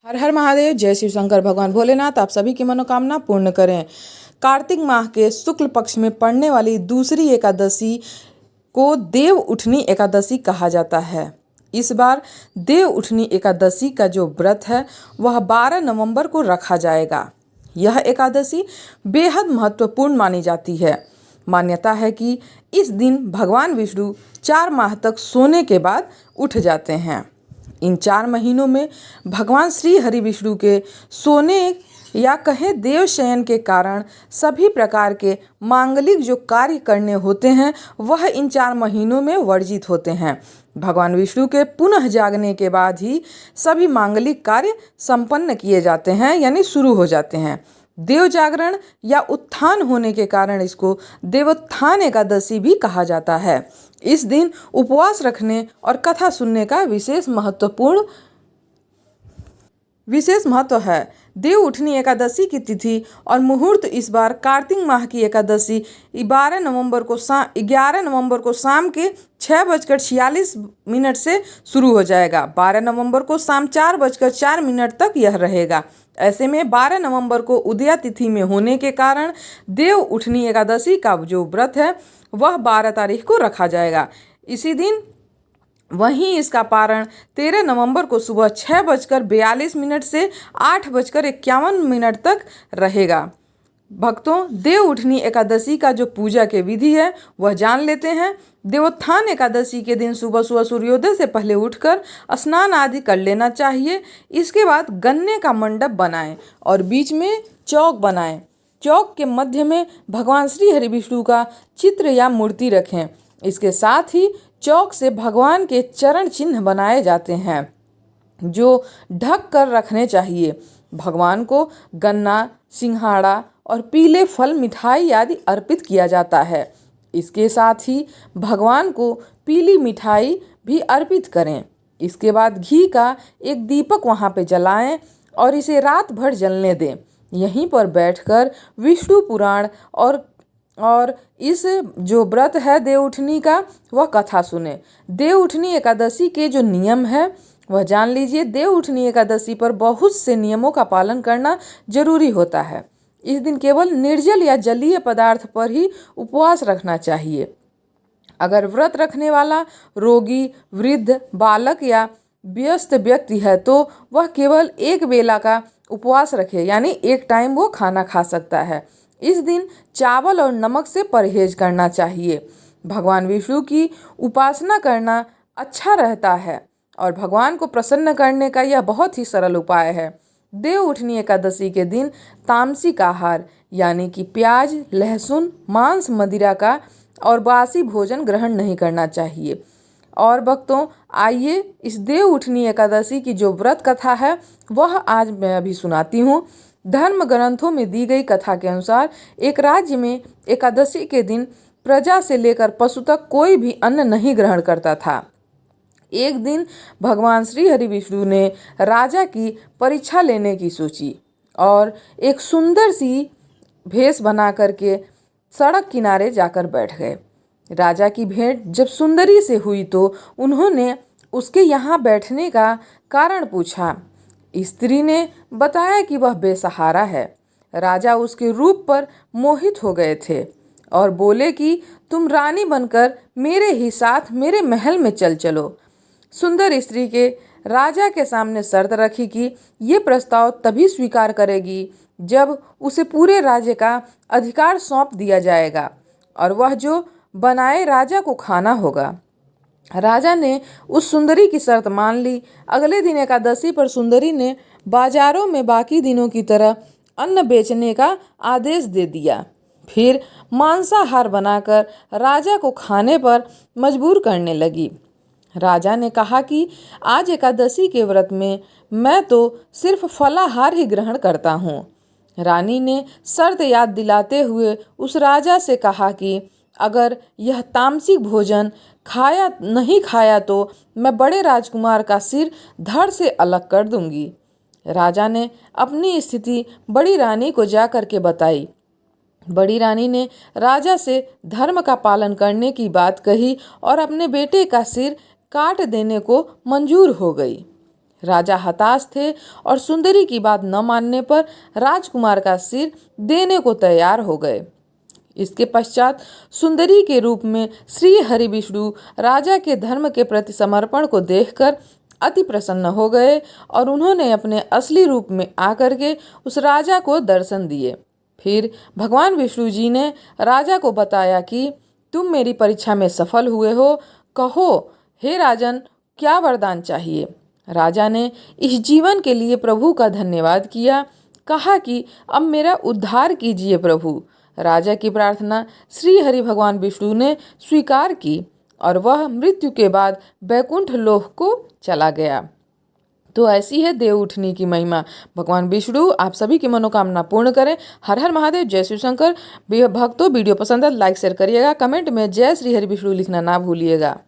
हर हर महादेव। जय शिव शंकर। भगवान भोलेनाथ आप सभी की मनोकामना पूर्ण करें। कार्तिक माह के शुक्ल पक्ष में पड़ने वाली दूसरी एकादशी को देव उठनी एकादशी कहा जाता है। इस बार देव उठनी एकादशी का जो व्रत है वह 12 नवंबर को रखा जाएगा। यह एकादशी बेहद महत्वपूर्ण मानी जाती है। मान्यता है कि इस दिन भगवान विष्णु 4 माह तक सोने के बाद उठ जाते हैं। इन 4 महीनों में भगवान श्री हरि विष्णु के सोने या कहें देव शयन के कारण सभी प्रकार के मांगलिक जो कार्य करने होते हैं वह इन 4 महीनों में वर्जित होते हैं। भगवान विष्णु के पुनः जागने के बाद ही सभी मांगलिक कार्य संपन्न किए जाते हैं, यानी शुरू हो जाते हैं। देव जागरण या उत्थान होने के कारण इसको देवोत्थान एकादशी भी कहा जाता है। इस दिन उपवास रखने और कथा सुनने का विशेष महत्व है। देव उठनी एकादशी की तिथि और मुहूर्त इस बार कार्तिक माह की एकादशी 11 नवंबर को शाम के 6:46 से शुरू हो जाएगा। 12 नवंबर को शाम 4:04 तक यह रहेगा। ऐसे में 12 नवंबर को उदया तिथि में होने के कारण देव उठनी एकादशी का जो व्रत है वह 12 तारीख को रखा जाएगा। इसी दिन वहीं इसका पारण 13 नवंबर को सुबह 6:42 से 8:51 तक रहेगा। भक्तों, देव उठनी एकादशी का जो पूजा के विधि है वह जान लेते हैं। देवोत्थान एकादशी के दिन सुबह सुबह सूर्योदय से पहले उठकर स्नान आदि कर लेना चाहिए। इसके बाद गन्ने का मंडप बनाएं और बीच में चौक बनाएं। चौक के मध्य में भगवान श्री हरि विष्णु का चित्र या मूर्ति रखें। इसके साथ ही चौक से भगवान के चरण चिन्ह बनाए जाते हैं जो ढक कर रखने चाहिए। भगवान को गन्ना, सिंघाड़ा और पीले फल, मिठाई आदि अर्पित किया जाता है। इसके साथ ही भगवान को पीली मिठाई भी अर्पित करें। इसके बाद घी का एक दीपक वहाँ पे जलाएं और इसे रात भर जलने दें। यहीं पर बैठकर विष्णु पुराण और इस जो व्रत है देव उठनी का वह कथा सुने। देव उठनी एकादशी के जो नियम है वह जान लीजिए। देव उठनी एकादशी पर बहुत से नियमों का पालन करना जरूरी होता है। इस दिन केवल निर्जल या जलीय पदार्थ पर ही उपवास रखना चाहिए। अगर व्रत रखने वाला रोगी, वृद्ध, बालक या व्यस्त व्यक्ति है तो वह केवल एक बेला का उपवास रखे, यानी एक टाइम वो खाना खा सकता है। इस दिन चावल और नमक से परहेज करना चाहिए। भगवान विष्णु की उपासना करना अच्छा रहता है और भगवान को प्रसन्न करने का यह बहुत ही सरल उपाय है। देव उठनी एकादशी के दिन तामसिक आहार यानी कि प्याज, लहसुन, मांस, मदिरा का और बासी भोजन ग्रहण नहीं करना चाहिए। और भक्तों, आइए इस देव उठनी एकादशी की जो व्रत कथा है वह आज मैं अभी सुनाती हूँ। धर्म ग्रंथों में दी गई कथा के अनुसार एक राज्य में एकादशी के दिन प्रजा से लेकर पशु तक कोई भी अन्न नहीं ग्रहण करता था। एक दिन भगवान श्री हरि विष्णु ने राजा की परीक्षा लेने की सोची और एक सुंदर सी भेष बना करके सड़क किनारे जाकर बैठ गए। राजा की भेंट जब सुंदरी से हुई तो उन्होंने उसके यहाँ बैठने का कारण पूछा। स्त्री ने बताया कि वह बेसहारा है। राजा उसके रूप पर मोहित हो गए थे और बोले कि तुम रानी बनकर मेरे ही साथ मेरे महल में चलो। सुंदर स्त्री के राजा के सामने शर्त रखी कि ये प्रस्ताव तभी स्वीकार करेगी जब उसे पूरे राज्य का अधिकार सौंप दिया जाएगा और वह जो बनाए राजा को खाना होगा। राजा ने उस सुंदरी की शर्त मान ली। अगले दिन एकादशी पर सुंदरी ने बाजारों में बाकी दिनों की तरह अन्न बेचने का आदेश दे दिया। फिर मांसाहार बनाकर राजा को खाने पर मजबूर करने लगी। राजा ने कहा कि आज एकादशी के व्रत में मैं तो सिर्फ फलाहार ही ग्रहण करता हूँ। रानी ने शर्त याद दिलाते हुए उस राजा से कहा कि अगर यह तामसिक भोजन नहीं खाया तो मैं बड़े राजकुमार का सिर धड़ से अलग कर दूंगी। राजा ने अपनी स्थिति बड़ी रानी को जा करके बताई। बड़ी रानी ने राजा से धर्म का पालन करने की बात कही और अपने बेटे का सिर काट देने को मंजूर हो गई। राजा हताश थे और सुंदरी की बात न मानने पर राजकुमार का सिर देने को तैयार हो गए। इसके पश्चात सुंदरी के रूप में श्री हरि विष्णु राजा के धर्म के प्रति समर्पण को देखकर अति प्रसन्न हो गए और उन्होंने अपने असली रूप में आकर के उस राजा को दर्शन दिए। फिर भगवान विष्णु जी ने राजा को बताया कि तुम मेरी परीक्षा में सफल हुए हो, कहो हे राजन क्या वरदान चाहिए। राजा ने इस जीवन के लिए प्रभु का धन्यवाद किया, कहा कि अब मेरा उद्धार कीजिए प्रभु। राजा की प्रार्थना श्री हरि भगवान विष्णु ने स्वीकार की और वह मृत्यु के बाद बैकुंठ लोक को चला गया। तो ऐसी है देव उठनी की महिमा। भगवान विष्णु आप सभी की मनोकामना पूर्ण करें। हर हर महादेव, जय शिव शंकर। भक्तों वीडियो पसंद है लाइक शेयर करिएगा, कमेंट में जय श्री हरि विष्णु लिखना ना भूलिएगा।